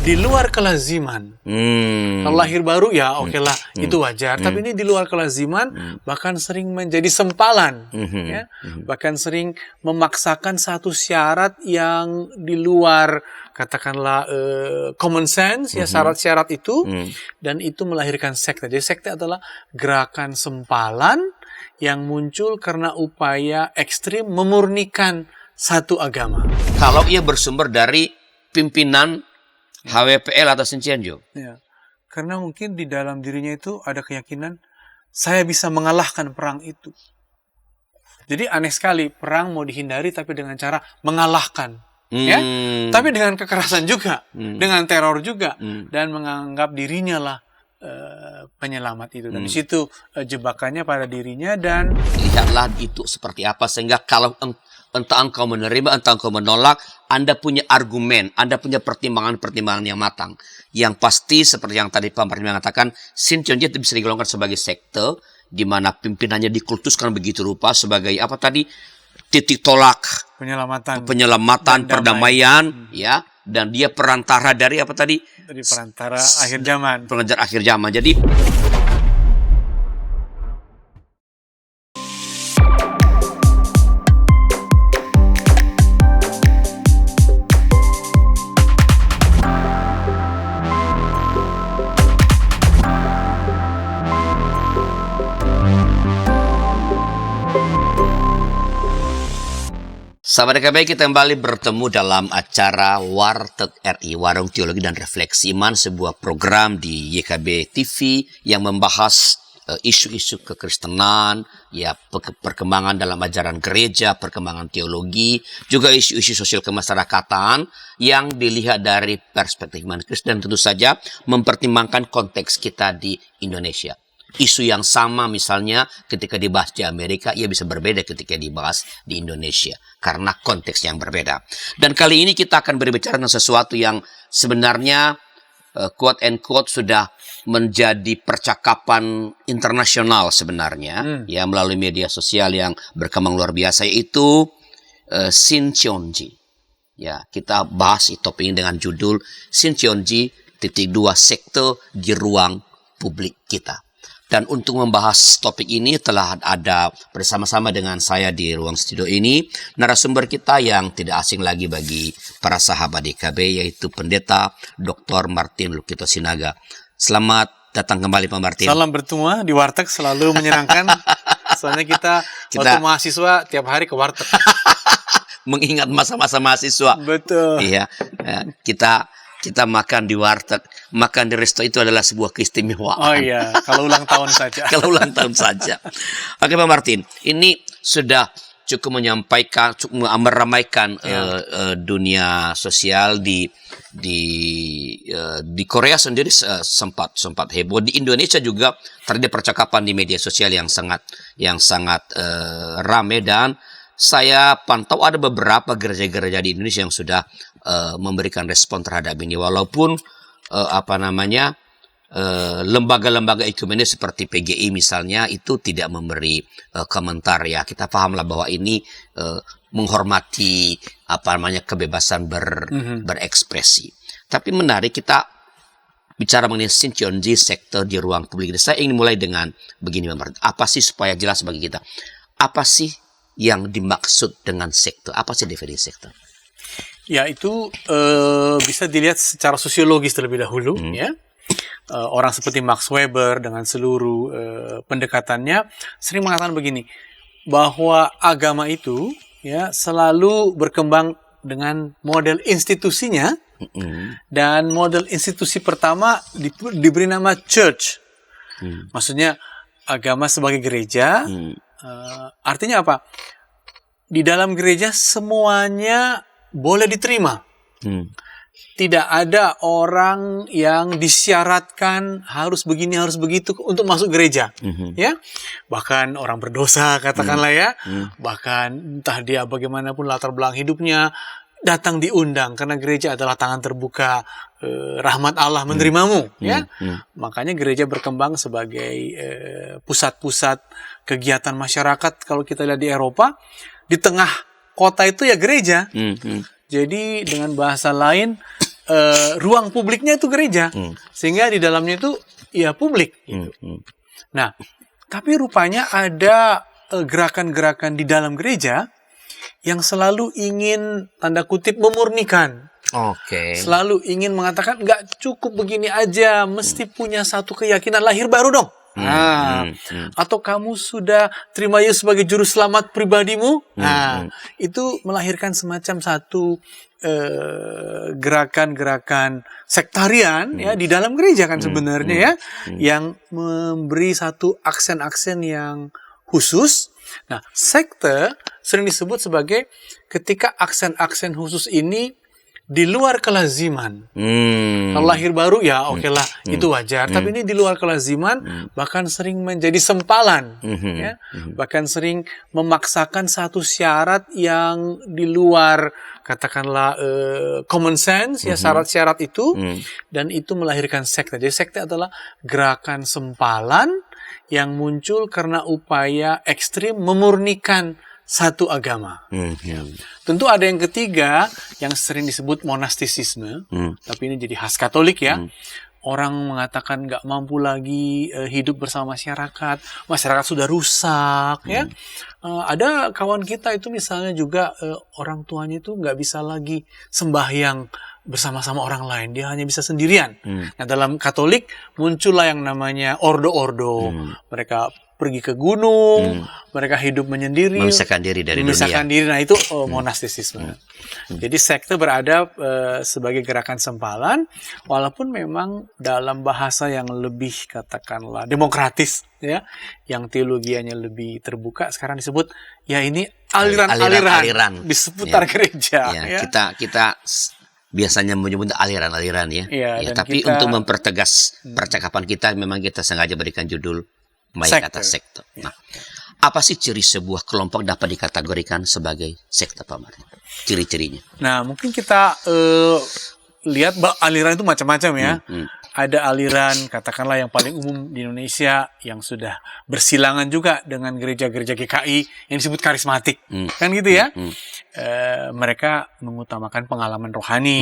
di luar kelaziman. Kalau lahir baru ya oke lah, itu wajar. Tapi ini di luar kelaziman, bahkan sering menjadi sempalan, ya, bahkan sering memaksakan satu syarat yang di luar katakanlah common sense, ya, syarat-syarat itu, dan itu melahirkan sekte. Jadi sekte adalah gerakan sempalan yang muncul karena upaya ekstrim memurnikan satu agama. Kalau ia bersumber dari pimpinan HWPL atau Sintianjo. Ya. Karena mungkin di dalam dirinya itu ada keyakinan saya bisa mengalahkan perang itu. Jadi aneh sekali, perang mau dihindari tapi dengan cara mengalahkan, ya. Tapi dengan kekerasan juga, dengan teror juga, dan menganggap dirinya lah penyelamat itu. Dan di situ jebakannya pada dirinya. Dan lihatlah itu seperti apa, sehingga kalau entah engkau menerima, entah engkau menolak, Anda punya argumen, Anda punya pertimbangan-pertimbangan yang matang. Yang pasti seperti yang tadi Pak Martin mengatakan, Sintianjo itu bisa digolongkan sebagai sekte, di mana pimpinannya dikultuskan begitu rupa sebagai apa tadi, titik tolak, penyelamatan, perdamaian, ya, dan dia perantara dari apa tadi? Dari perantara akhir zaman. Pengajar akhir zaman. Jadi sahabat DKB, kita kembali bertemu dalam acara Warteg RI, Warung Teologi dan Refleksi Iman, sebuah program di YKB TV yang membahas isu-isu kekristenan, ya, perkembangan dalam ajaran gereja, perkembangan teologi, juga isu-isu sosial kemasyarakatan yang dilihat dari perspektif iman Kristen, dan tentu saja mempertimbangkan konteks kita di Indonesia. Isu yang sama misalnya ketika dibahas di Amerika, ia bisa berbeda ketika dibahas di Indonesia karena konteks yang berbeda. Dan kali ini kita akan berbicara tentang sesuatu yang sebenarnya quote and quote sudah menjadi percakapan internasional sebenarnya, ya, melalui media sosial yang berkembang luar biasa, yaitu Sintianjo. Ya, kita bahas topik ini dengan judul Sintianjo _2 sekte di ruang publik kita. Dan untuk membahas topik ini telah ada bersama-sama dengan saya di ruang studio ini narasumber kita yang tidak asing lagi bagi para sahabat DKB, yaitu Pendeta Dr. Martin Lukito Sinaga. Selamat datang kembali Pak Martin. Salam bertemu di Warteg, selalu menyenangkan. Soalnya kita waktu mahasiswa tiap hari ke Warteg. Mengingat masa-masa mahasiswa. Betul. Iya, kita makan di warteg, makan di resto itu adalah sebuah keistimewaan. Oh iya, kalau ulang tahun saja. Kalau ulang tahun saja. Oke Pak Martin, ini sudah cukup menyampaikan, cukup meramaikan dunia sosial di Korea sendiri sempat heboh. Di Indonesia juga terjadi percakapan di media sosial yang sangat ramai, dan saya pantau ada beberapa gereja-gereja di Indonesia yang sudah memberikan respon terhadap ini, walaupun lembaga-lembaga ekumenis seperti PGI misalnya itu tidak memberi komentar. Ya, kita pahamlah bahwa ini menghormati kebebasan berekspresi. Tapi menarik kita bicara mengenai Sintianjo sekte di ruang publik. Saya ingin mulai dengan begini, Pak Martin. Apa sih, supaya jelas bagi kita, apa sih yang dimaksud dengan sekte? Apa sih definisi sekte? Ya, itu bisa dilihat secara sosiologis terlebih dahulu, ya. Orang seperti Max Weber dengan seluruh pendekatannya sering mengatakan begini, bahwa agama itu, ya, selalu berkembang dengan model institusinya, dan model institusi pertama diberi nama church. Maksudnya agama sebagai gereja. Artinya apa? Di dalam gereja semuanya boleh diterima. Tidak ada orang yang disyaratkan harus begini, harus begitu untuk masuk gereja. Ya, bahkan orang berdosa katakanlah, ya, bahkan entah dia bagaimanapun latar belakang hidupnya, datang diundang karena gereja adalah tangan terbuka, rahmat Allah menerimamu. Ya, makanya gereja berkembang sebagai pusat-pusat kegiatan masyarakat. Kalau kita lihat di Eropa, di tengah kota itu ya gereja. Jadi dengan bahasa lain, ruang publiknya itu gereja, sehingga di dalamnya itu ya publik. Gitu. Nah, tapi rupanya ada gerakan-gerakan di dalam gereja yang selalu ingin tanda kutip memurnikan. Oke. Selalu ingin mengatakan nggak cukup begini aja, mesti punya satu keyakinan lahir baru dong. Atau kamu sudah terima Yesus sebagai juru selamat pribadimu. Itu melahirkan semacam satu gerakan-gerakan sektarian ya di dalam gereja kan sebenarnya ya, yang memberi satu aksen-aksen yang khusus. Nah, sekte sering disebut sebagai ketika aksen-aksen khusus ini di luar kelaziman. Kalau lahir baru ya oke lah, itu wajar. Tapi ini di luar kelaziman, bahkan sering menjadi sempalan, ya, bahkan sering memaksakan satu syarat yang di luar katakanlah common sense, ya syarat-syarat itu, dan itu melahirkan sekte. Jadi sekte adalah gerakan sempalan yang muncul karena upaya ekstrim memurnikan satu agama. Tentu ada yang ketiga yang sering disebut monastisisme, tapi ini jadi khas Katolik ya. Orang mengatakan nggak mampu lagi hidup bersama masyarakat, masyarakat sudah rusak ya. Ada kawan kita itu misalnya juga orang tuanya itu nggak bisa lagi sembahyang bersama-sama orang lain, dia hanya bisa sendirian. Nah, dalam Katolik muncullah yang namanya ordo-ordo. Mereka pergi ke gunung, mereka hidup menyendiri, memisahkan diri dari dunia. Nah, itu monastisisme. Jadi sekte berada sebagai gerakan sempalan, walaupun memang dalam bahasa yang lebih katakanlah demokratis, ya, yang teologianya lebih terbuka, sekarang disebut ya ini aliran-aliran di seputar gereja. Ya. Kita biasanya menyebut aliran-aliran ya. Tapi kita, untuk mempertegas percakapan kita, memang kita sengaja berikan judul kata sekte. Nah, apa sih ciri sebuah kelompok dapat dikategorikan sebagai sekte, Pak Mar? Ciri-cirinya. Nah, mungkin kita lihat aliran itu macam-macam ya. Ada aliran katakanlah yang paling umum di Indonesia yang sudah bersilangan juga dengan gereja-gereja GKI yang disebut karismatik, kan gitu ya. Mereka mengutamakan pengalaman rohani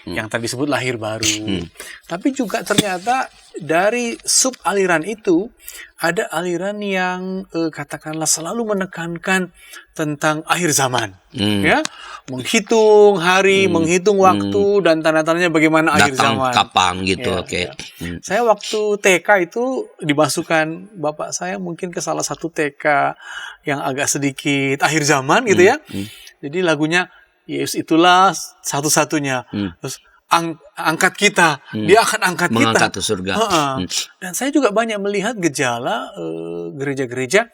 yang tadi disebut lahir baru. Tapi juga ternyata dari sub aliran itu ada aliran yang katakanlah selalu menekankan tentang akhir zaman, ya, menghitung hari, menghitung waktu dan tanda-tandanya bagaimana akhir zaman. Kapan gitu, ya, oke. Ya. Saya waktu TK itu dimasukkan bapak saya mungkin ke salah satu TK yang agak sedikit akhir zaman gitu ya. Jadi lagunya Yesus itulah satu-satunya. Terus angkat kita, dia akan angkat mengangkat kita ke surga. Dan saya juga banyak melihat gejala gereja-gereja,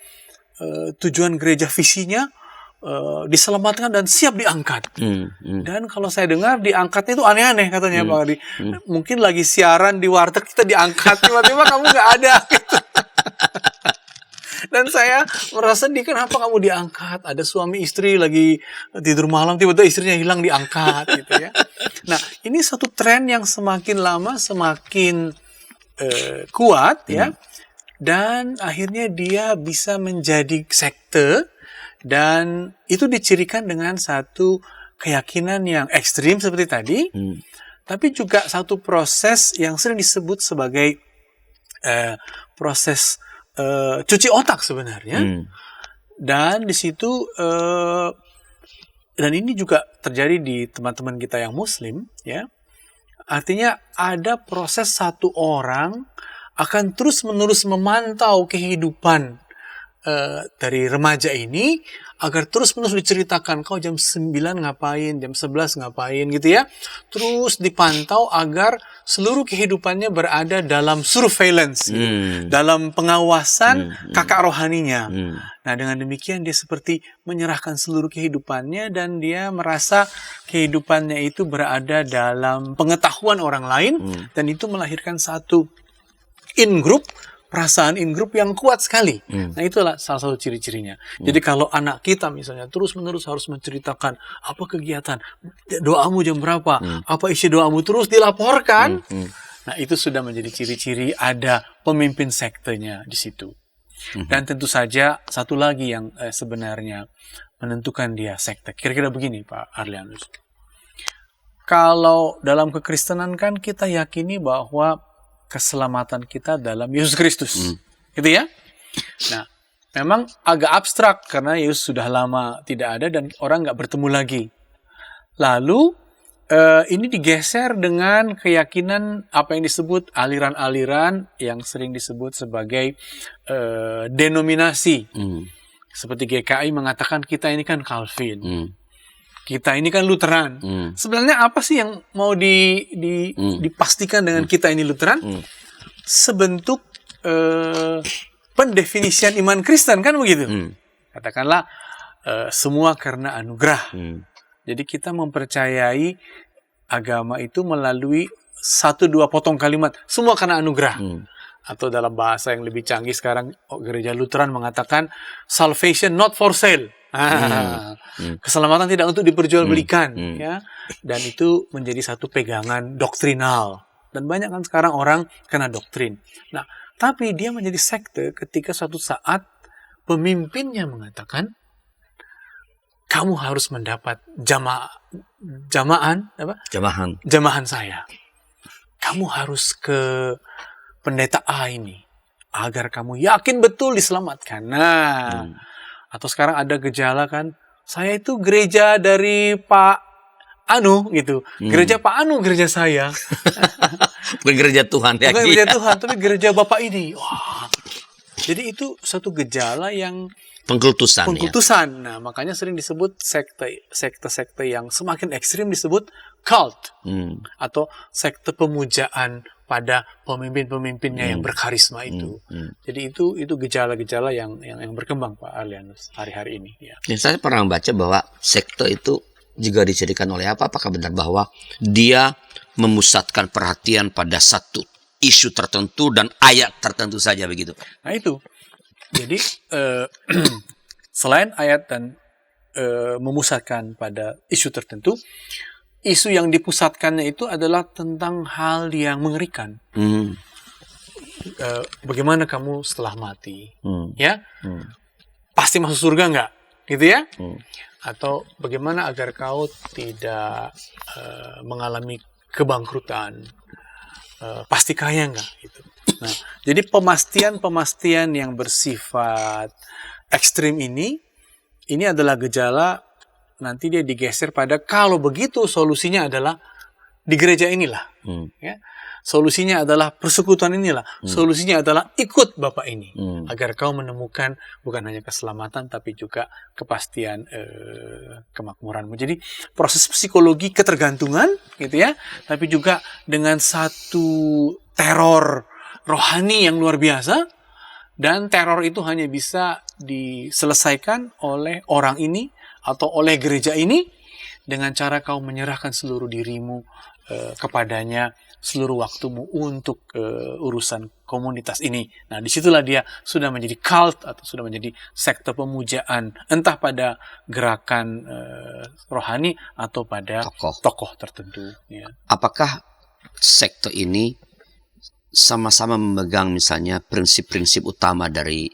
tujuan gereja visinya diselamatkan dan siap diangkat. Dan kalau saya dengar diangkatnya itu aneh-aneh katanya Pak Adi. Mungkin lagi siaran di warteg kita diangkat, tiba-tiba kamu nggak ada. Gitu. Dan saya merasa kenapa kamu diangkat? Ada suami istri lagi tidur malam, tiba-tiba istrinya hilang, diangkat gitu ya. Nah, ini satu tren yang semakin lama semakin kuat ya. Dan akhirnya dia bisa menjadi sekte, dan itu dicirikan dengan satu keyakinan yang ekstrim seperti tadi. Tapi juga satu proses yang sering disebut sebagai proses cuci otak sebenarnya, dan di situ dan ini juga terjadi di teman-teman kita yang Muslim, ya. Artinya ada proses satu orang akan terus-menerus memantau kehidupan dari remaja ini agar terus-menerus diceritakan, kau jam 9 ngapain, jam 11 ngapain gitu ya. Terus dipantau agar seluruh kehidupannya berada dalam surveillance, gitu, dalam pengawasan kakak rohaninya. Nah, dengan demikian dia seperti menyerahkan seluruh kehidupannya dan dia merasa kehidupannya itu berada dalam pengetahuan orang lain, dan itu melahirkan satu in-group, perasaan in-group yang kuat sekali. Nah, itulah salah satu ciri-cirinya. Jadi kalau anak kita misalnya terus-menerus harus menceritakan apa kegiatan, doamu jam berapa, apa isi doamu, terus dilaporkan. Nah, itu sudah menjadi ciri-ciri ada pemimpin sektenya di situ. Dan tentu saja satu lagi yang sebenarnya menentukan dia sekte. Kira-kira begini Pak Arlianus. kalau dalam kekristenan kan kita yakini bahwa keselamatan kita dalam Yesus Kristus. Gitu ya. Nah, memang agak abstrak karena Yesus sudah lama tidak ada dan orang nggak bertemu lagi. Lalu ini digeser dengan keyakinan apa yang disebut aliran-aliran yang sering disebut sebagai denominasi. Seperti GKI mengatakan kita ini kan Calvin. Kita ini kan Lutheran. Sebenarnya apa sih yang mau dipastikan dengan kita ini Lutheran? Sebentuk pendefinisian iman Kristen kan begitu. Katakanlah semua karena anugerah. Jadi kita mempercayai agama itu melalui 1-2 potong kalimat. Semua karena anugerah. Atau dalam bahasa yang lebih canggih sekarang, gereja Lutheran mengatakan salvation not for sale. Keselamatan tidak untuk diperjualbelikan. Ya. Dan itu menjadi satu pegangan doktrinal. Dan banyak kan sekarang orang kena doktrin. Nah, tapi dia menjadi sekte ketika suatu saat pemimpinnya mengatakan, kamu harus mendapat jamahan saya. Kamu harus ke pendeta A ini agar kamu yakin betul diselamatkan. Nah, atau sekarang ada gejala kan, saya itu gereja dari Pak Anu gitu. Gereja Pak Anu, gereja saya. Bukan gereja Tuhan ya. Bukan gereja Tuhan, tapi gereja Bapak ini. Wah. Jadi itu satu gejala yang pengkultusan. Ya? Nah, makanya sering disebut sekte-sekte yang semakin ekstrim disebut cult. Atau sekte pemujaan pada pemimpin-pemimpinnya yang berkarisma itu. Jadi itu gejala-gejala yang berkembang Pak Arlianus hari-hari ini. Ya. Saya pernah baca bahwa sekte itu juga dijadikan oleh apa? Apakah benar bahwa dia memusatkan perhatian pada satu isu tertentu dan ayat tertentu saja begitu? Nah itu. Jadi selain ayat dan memusatkan pada isu tertentu, isu yang dipusatkannya itu adalah tentang hal yang mengerikan. Bagaimana kamu setelah mati? Ya, pasti masuk surga nggak? Gitu ya? Atau bagaimana agar kau tidak mengalami kebangkrutan? Pasti kaya nggak? Gitu. Nah, jadi pemastian yang bersifat ekstrim ini adalah gejala nanti dia digeser pada kalau begitu solusinya adalah di gereja inilah. Ya. Solusinya adalah persekutuan inilah. Solusinya adalah ikut Bapak ini. Agar kau menemukan bukan hanya keselamatan tapi juga kepastian kemakmuranmu. Jadi proses psikologi ketergantungan gitu ya. Tapi juga dengan satu teror rohani yang luar biasa. Dan teror itu hanya bisa diselesaikan oleh orang ini atau oleh gereja ini dengan cara kau menyerahkan seluruh dirimu kepadanya, seluruh waktumu untuk urusan komunitas ini. Nah, disitulah dia sudah menjadi cult atau sudah menjadi sekte pemujaan, entah pada gerakan rohani atau pada tokoh tertentu. Ya. Apakah sekte ini sama-sama memegang misalnya prinsip-prinsip utama dari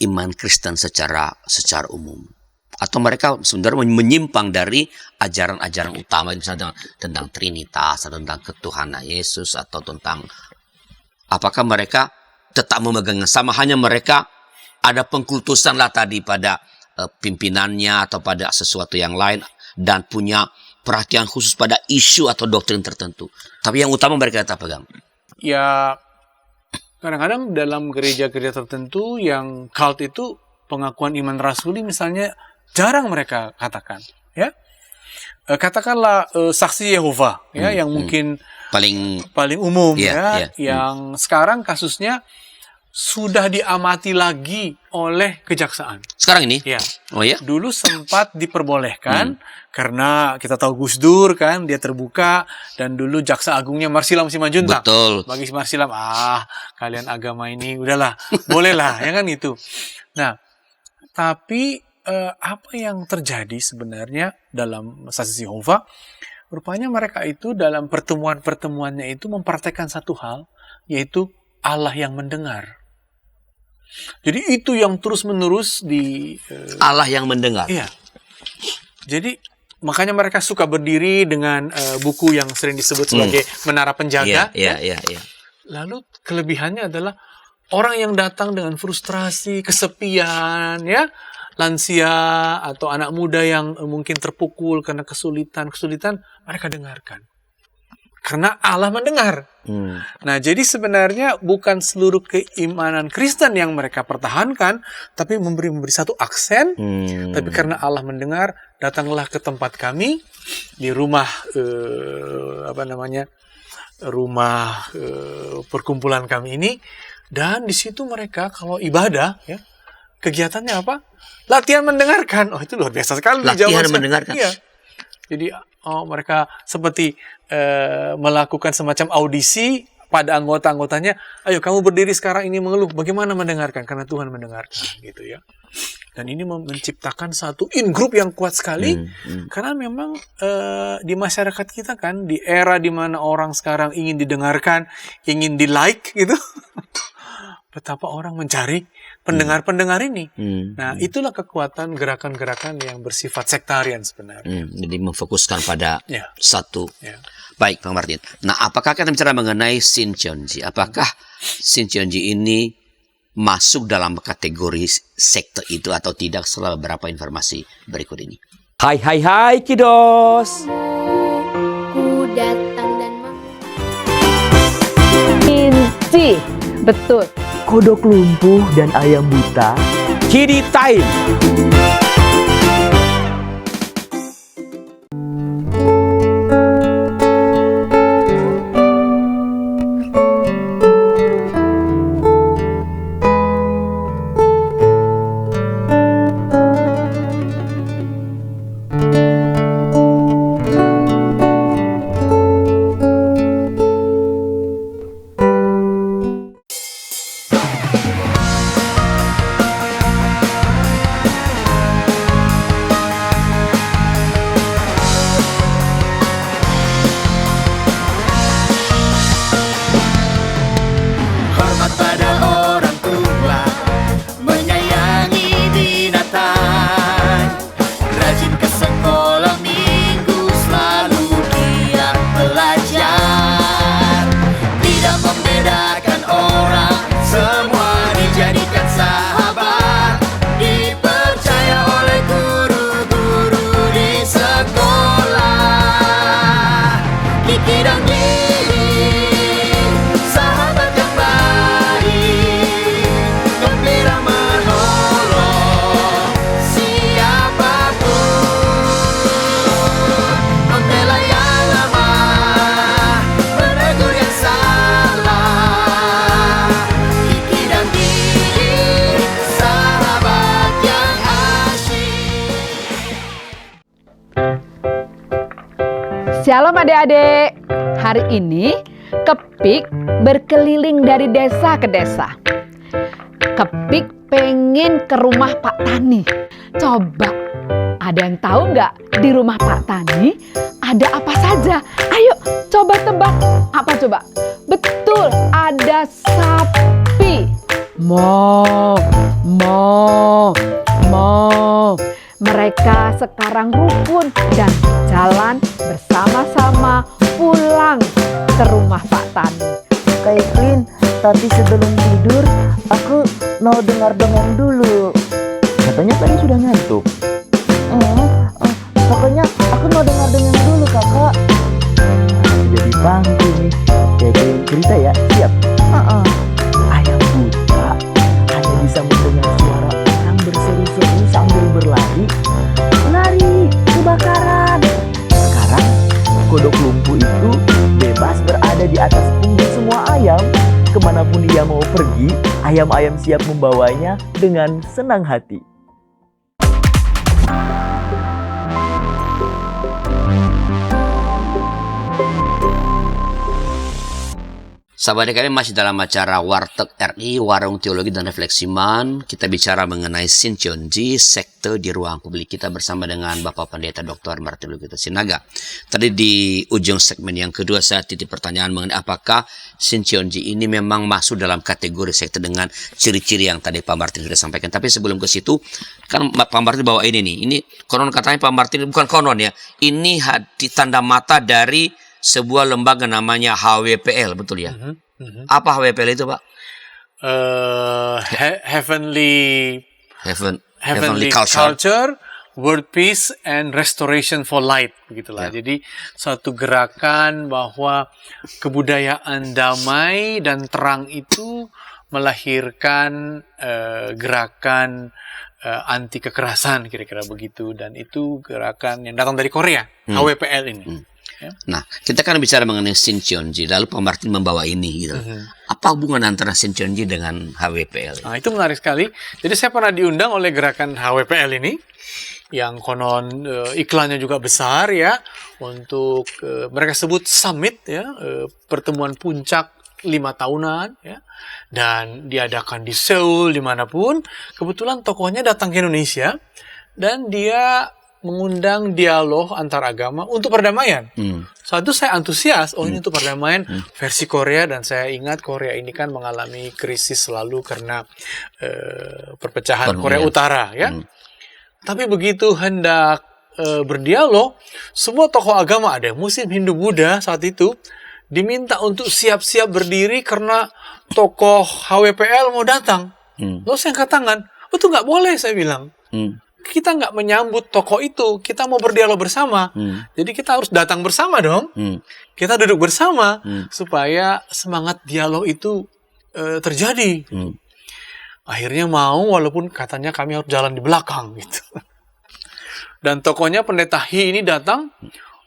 iman Kristen secara umum? Atau mereka sebenarnya menyimpang dari ajaran-ajaran utama misalnya tentang Trinitas atau tentang ketuhanan Yesus atau tentang apakah mereka tetap memegang yang sama, hanya mereka ada pengkultusan lah tadi pada pimpinannya atau pada sesuatu yang lain dan punya perhatian khusus pada isu atau doktrin tertentu, tapi yang utama mereka tetap pegang. Ya, kadang-kadang dalam gereja-gereja tertentu yang cult itu pengakuan iman rasuli misalnya jarang mereka katakan, ya. Katakanlah saksi Yehova, ya, yang mungkin paling umum, yang sekarang kasusnya sudah diamati lagi oleh kejaksaan. Sekarang ini? Ya. Oh ya. Dulu sempat diperbolehkan karena kita tahu Gus Dur kan, dia terbuka dan dulu jaksa agungnya Marsilam Simanjuntak. Betul. Bagi Marsilam, kalian agama ini udahlah, bolehlah, ya kan itu. Nah, tapi apa yang terjadi sebenarnya dalam saksi Yehova, rupanya mereka itu dalam pertemuan-pertemuannya itu mempraktekkan satu hal, yaitu Allah yang mendengar. Jadi itu yang terus-menerus Allah yang mendengar. Iya. Jadi makanya mereka suka berdiri dengan buku yang sering disebut sebagai menara penjaga. Iya. Lalu kelebihannya adalah orang yang datang dengan frustrasi, kesepian, ya, lansia atau anak muda yang mungkin terpukul karena kesulitan, mereka dengarkan. Karena Allah mendengar. Nah, jadi sebenarnya bukan seluruh keimanan Kristen yang mereka pertahankan, tapi memberi satu aksen. Tapi karena Allah mendengar, datanglah ke tempat kami di rumah rumah perkumpulan kami ini, dan di situ mereka kalau ibadah, ya, kegiatannya apa? Latihan mendengarkan. Oh, itu luar biasa sekali. Latihan mendengarkan. Iya. Jadi mereka seperti melakukan semacam audisi pada anggota-anggotanya. Ayo kamu berdiri sekarang ini mengeluh. Bagaimana mendengarkan? Karena Tuhan mendengarkan, gitu ya. Dan ini menciptakan satu in-group yang kuat sekali. Karena memang di masyarakat kita kan, di era di mana orang sekarang ingin didengarkan, ingin di-like gitu. Betapa orang mencari pendengar-pendengar ini. Nah, itulah kekuatan gerakan-gerakan yang bersifat sektarian sebenarnya. Jadi memfokuskan pada satu. Ya. Baik, Bang Martin. Nah, apakah kita bicara mengenai Shincheonji? Apakah Shincheonji ini masuk dalam kategori sekte itu atau tidak? Setelah beberapa informasi berikut ini. Hai Kidos. Ku datang dan Inci, betul. Kodok lumpuh dan ayam buta. Kiddy Time. Shalom adik-adik. Hari ini Kepik berkeliling dari desa ke desa. Kepik pengen ke rumah Pak Tani. Coba, ada yang tahu nggak di rumah Pak Tani ada apa saja? Ayo coba tebak. Apa coba? Betul, ada sapi. Mo. Mereka sekarang rukun dan jalan bersama-sama pulang ke rumah Pak Tani. Kak Iklin, tapi sebelum tidur aku mau dengar dongeng dulu. Katanya tadi sudah ngantuk. Pokoknya aku mau dengar dongeng dulu, Kakak. Jadi pangku nih. Kayak cerita ya, siap? Ayam buta hanya bisa mendengar suara orang berseru-seru sambil berlari. Lari, kebakaran. Sekarang kodok lumpuh itu bebas berada di atas punggung semua ayam. Kemanapun dia mau pergi, ayam-ayam siap membawanya dengan senang hati. Sahabat kami masih dalam acara Warteg RI, Warung Teologi dan Refleksi Iman. Kita bicara mengenai Shincheonji, sekte di ruang publik kita bersama dengan Bapak Pendeta Dr. Martin Lukito Sinaga. Tadi di ujung segmen yang kedua saya titip pertanyaan mengenai apakah Shincheonji ini memang masuk dalam kategori sekte dengan ciri-ciri yang tadi Pak Martin sudah sampaikan. Tapi sebelum ke situ, kan Pak Martin bawa ini nih. Ini konon katanya Pak Martin, bukan konon ya. Ini tanda mata dari sebuah lembaga namanya HWPL, betul ya? Apa HWPL itu, Pak? Heavenly Culture, World Peace and Restoration for Light, begitulah. Ya. Jadi suatu gerakan bahwa kebudayaan damai dan terang itu melahirkan gerakan anti kekerasan, kira-kira begitu. Dan itu gerakan yang datang dari Korea, HWPL ini. Ya. Nah, kita kan bicara mengenai Shincheonji, lalu Pak Martin membawa ini gitu. Apa hubungan antara Shincheonji dengan HWPL? Nah, itu menarik sekali. Jadi saya pernah diundang oleh gerakan HWPL ini, yang konon iklannya juga besar ya, untuk mereka sebut summit ya, pertemuan puncak 5 tahunan ya, dan diadakan di Seoul dimanapun. Kebetulan tokohnya datang ke Indonesia dan dia mengundang dialog antar agama untuk perdamaian. Saat itu saya antusias, ini untuk perdamaian versi Korea, dan saya ingat Korea ini kan mengalami krisis selalu karena perpecahan Korea Utara ya. Tapi begitu hendak berdialog, semua tokoh agama, ada yang Muslim, Hindu, Buddha saat itu, diminta untuk siap-siap berdiri karena tokoh HWPL mau datang. Lalu saya angkat tangan, itu nggak boleh, saya bilang. Kita nggak menyambut tokoh itu, kita mau berdialog bersama. Jadi kita harus datang bersama dong. Kita duduk bersama supaya semangat dialog itu terjadi. Akhirnya mau, walaupun katanya kami harus jalan di belakang gitu. Dan tokohnya Pendeta Hi ini datang,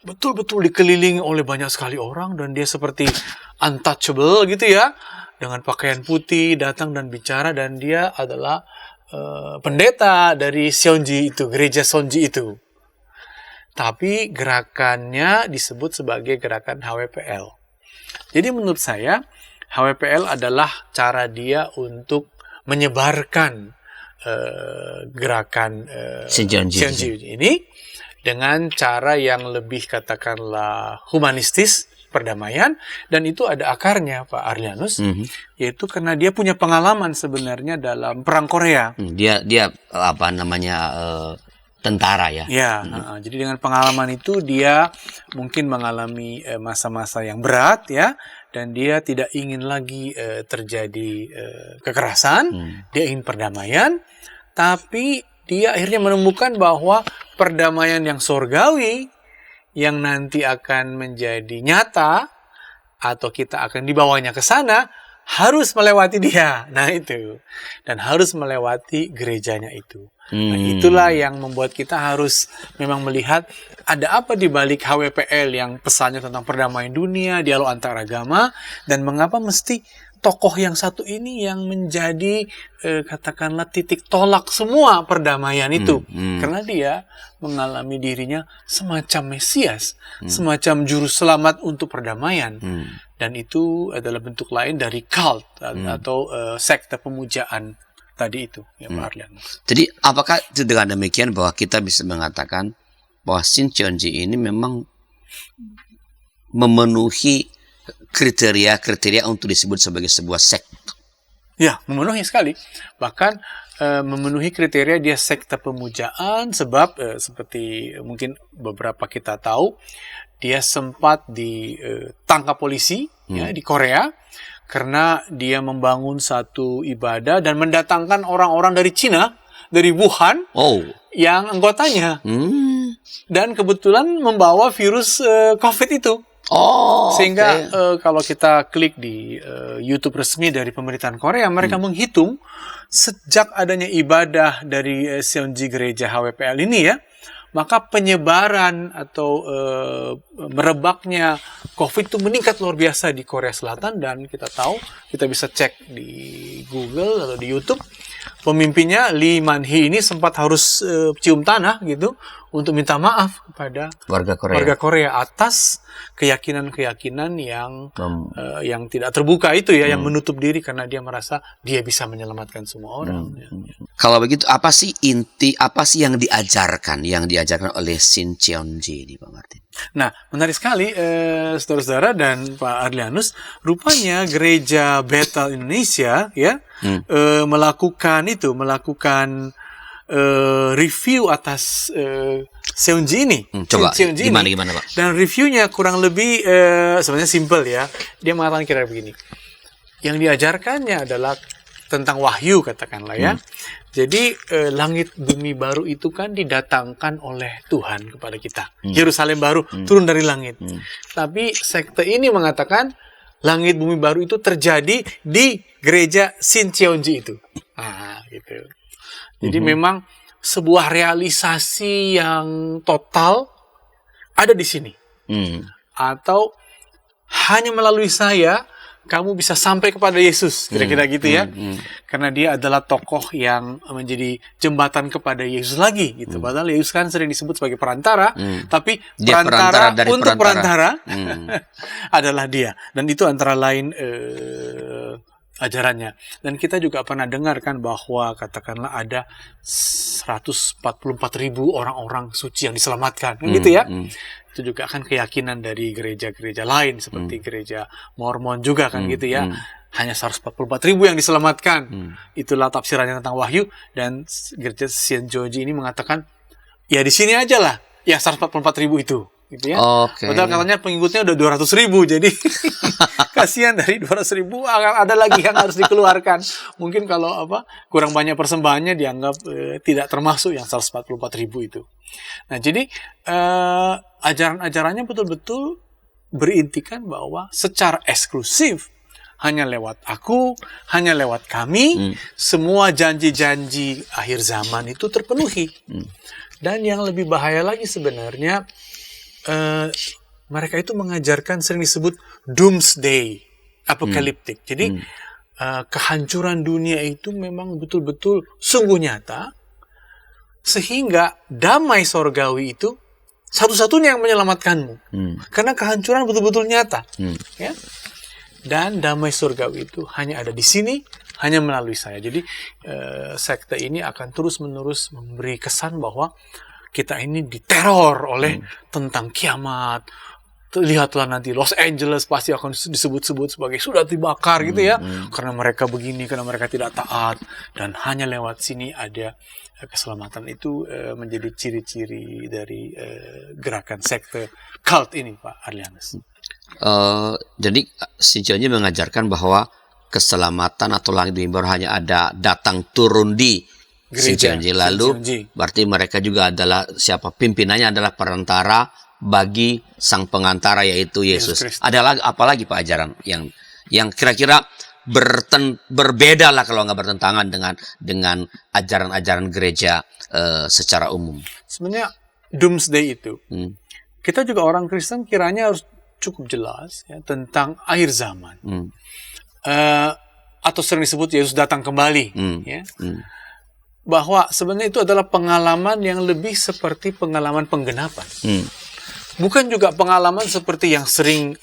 betul-betul dikelilingi oleh banyak sekali orang, dan dia seperti untouchable gitu ya, dengan pakaian putih datang dan bicara, dan dia adalah pendeta dari Seonji itu, gereja Seonji itu. Tapi gerakannya disebut sebagai gerakan HWPL. Jadi menurut saya, HWPL adalah cara dia untuk menyebarkan gerakan Shincheonji ini dengan cara yang lebih katakanlah humanistis, perdamaian, dan itu ada akarnya Pak Arlianus, yaitu karena dia punya pengalaman sebenarnya dalam perang Korea. Dia apa namanya tentara ya. Ya, jadi dengan pengalaman itu dia mungkin mengalami masa-masa yang berat ya, dan dia tidak ingin lagi terjadi kekerasan, dia ingin perdamaian, tapi dia akhirnya menemukan bahwa perdamaian yang surgawi yang nanti akan menjadi nyata atau kita akan dibawanya ke sana harus melewati dia. Nah itu. Dan harus melewati gerejanya itu. Nah, itulah yang membuat kita harus memang melihat ada apa di balik HWPL yang pesannya tentang perdamaian dunia, dialog antar agama, dan mengapa mesti tokoh yang satu ini yang menjadi katakanlah titik tolak semua perdamaian itu. Karena dia mengalami dirinya semacam Mesias, semacam juru selamat untuk perdamaian. Dan itu adalah bentuk lain dari cult atau sekte pemujaan tadi itu, ya Pak Arlian. Jadi apakah itu dengan demikian bahwa kita bisa mengatakan bahwa Shincheonji ini memang memenuhi kriteria-kriteria untuk disebut sebagai sebuah sekte? Ya, memenuhi sekali. Bahkan memenuhi kriteria dia sekte pemujaan, sebab seperti mungkin beberapa kita tahu, dia sempat ditangkap polisi ya, di Korea karena dia membangun satu ibadah dan mendatangkan orang-orang dari Cina, dari Wuhan, yang anggotanya. Dan kebetulan membawa virus COVID itu. Sehingga kalau kita klik di YouTube resmi dari pemerintahan Korea, mereka menghitung sejak adanya ibadah dari Seonji Gereja HWPL ini ya, maka penyebaran atau merebaknya COVID itu meningkat luar biasa di Korea Selatan. Dan kita tahu, kita bisa cek di Google atau di YouTube, pemimpinnya Lee Man-hee ini sempat harus cium tanah gitu untuk minta maaf kepada Warga Korea. warga Korea atas keyakinan-keyakinan yang tidak terbuka itu ya, yang menutup diri karena dia merasa dia bisa menyelamatkan semua orang. Ya. Kalau begitu, apa sih yang diajarkan oleh Shin Cheonji ini, Pak Martin? Nah, menarik sekali, saudara-saudara dan Pak Adlianus, rupanya gereja Bethel Indonesia ya melakukan review atas Seonji ini. Coba Seonji gimana ini. Pak? Dan reviewnya kurang lebih sebenarnya simple ya. Dia mengatakan kira begini. Yang diajarkannya adalah tentang wahyu, katakanlah ya. Jadi langit bumi baru itu kan didatangkan oleh Tuhan kepada kita. Yerusalem baru turun dari langit. Tapi sekte ini mengatakan langit bumi baru itu terjadi di gereja Shin Cheonji itu. Nah, gitu. Jadi memang sebuah realisasi yang total ada di sini. Atau hanya melalui saya kamu bisa sampai kepada Yesus, kira-kira gitu ya. Karena dia adalah tokoh yang menjadi jembatan kepada Yesus lagi gitu. Padahal Yesus kan sering disebut sebagai perantara, tapi Dia perantara dari untuk perantara. perantara adalah dia. Dan itu antara lain ajarannya. Dan kita juga pernah dengar kan bahwa katakanlah ada 144.000 orang-orang suci yang diselamatkan, kan gitu ya. Itu juga kan keyakinan dari gereja-gereja lain seperti gereja Mormon juga kan gitu ya. Hanya 144.000 yang diselamatkan. Itulah tafsirannya tentang wahyu. Dan gereja Shin Cheonji ini mengatakan ya di sini aja lah ya 144.000 itu. Gitu ya. Padahal katanya pengikutnya udah 200.000, jadi kasihan dari 200.000 akan ada lagi yang harus dikeluarkan. Mungkin kalau kurang banyak persembahannya dianggap tidak termasuk yang 144.000 itu. Nah, jadi ajaran-ajarannya betul-betul berintikan bahwa secara eksklusif hanya lewat aku, hanya lewat kami, semua janji-janji akhir zaman itu terpenuhi. Dan yang lebih bahaya lagi sebenarnya, mereka itu mengajarkan sering disebut doomsday, apokaliptik. Jadi kehancuran dunia itu memang betul-betul sungguh nyata, sehingga damai sorgawi itu satu-satunya yang menyelamatkanmu. Karena kehancuran betul-betul nyata. Ya? Dan damai surgawi itu hanya ada di sini, hanya melalui saya. Jadi sekte ini akan terus-menerus memberi kesan bahwa kita ini diteror oleh tentang kiamat. Lihatlah nanti Los Angeles pasti akan disebut-sebut sebagai sudah dibakar gitu ya. Karena mereka begini, karena mereka tidak taat. Dan hanya lewat sini ada keselamatan. Itu menjadi ciri-ciri dari gerakan sekte cult ini, Pak Adlianus. Jadi Shin Cheonji mengajarkan bahwa keselamatan atau langit bumi baru hanya ada datang turun di Shin Cheonji. Lalu berarti mereka juga adalah pimpinannya adalah perantara bagi sang pengantara yaitu Yesus. Ada apa lagi Pak ajaran yang kira-kira berbeda lah kalau nggak bertentangan dengan ajaran-ajaran gereja secara umum? Sebenarnya doomsday itu kita juga orang Kristen kiranya harus cukup jelas ya, tentang akhir zaman. Atau sering disebut Yesus datang kembali. Ya. Bahwa sebenarnya itu adalah pengalaman yang lebih seperti pengalaman penggenapan. Bukan juga pengalaman seperti yang sering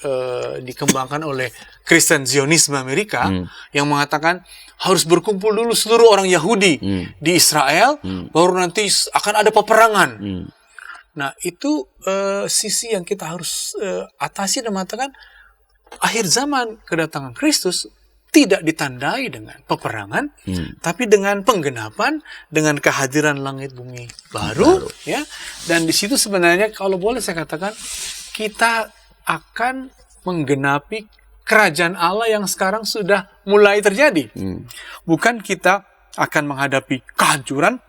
dikembangkan oleh Kristen Zionisme Amerika yang mengatakan harus berkumpul dulu seluruh orang Yahudi di Israel, baru nanti akan ada peperangan. Nah, itu sisi yang kita harus atasi dan mengatakan akhir zaman kedatangan Kristus tidak ditandai dengan peperangan, tapi dengan penggenapan, dengan kehadiran langit bumi baru. Ya. Dan di situ sebenarnya kalau boleh saya katakan kita akan menggenapi kerajaan Allah yang sekarang sudah mulai terjadi. Bukan kita akan menghadapi kehancuran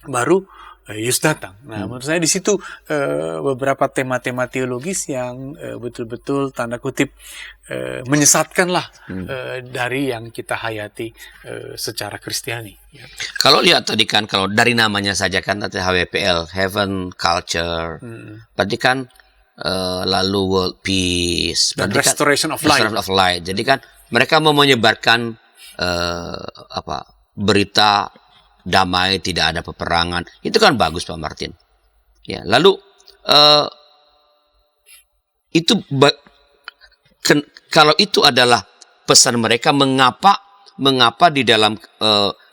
baru Yesus datang. Nah, menurut saya di situ beberapa tema-tema teologis yang betul-betul tanda kutip menyesatkanlah dari yang kita hayati secara Kristiani. Ya. Kalau lihat tadi kan, kalau dari namanya saja kan tadi HWPL, Heaven Culture, berarti kan lalu World Peace, dan Restoration of Light. Jadi kan mereka mau menyebarkan berita damai, tidak ada peperangan. Itu kan bagus Pak Martin. Ya, lalu itu kalau itu adalah pesan mereka, mengapa di dalam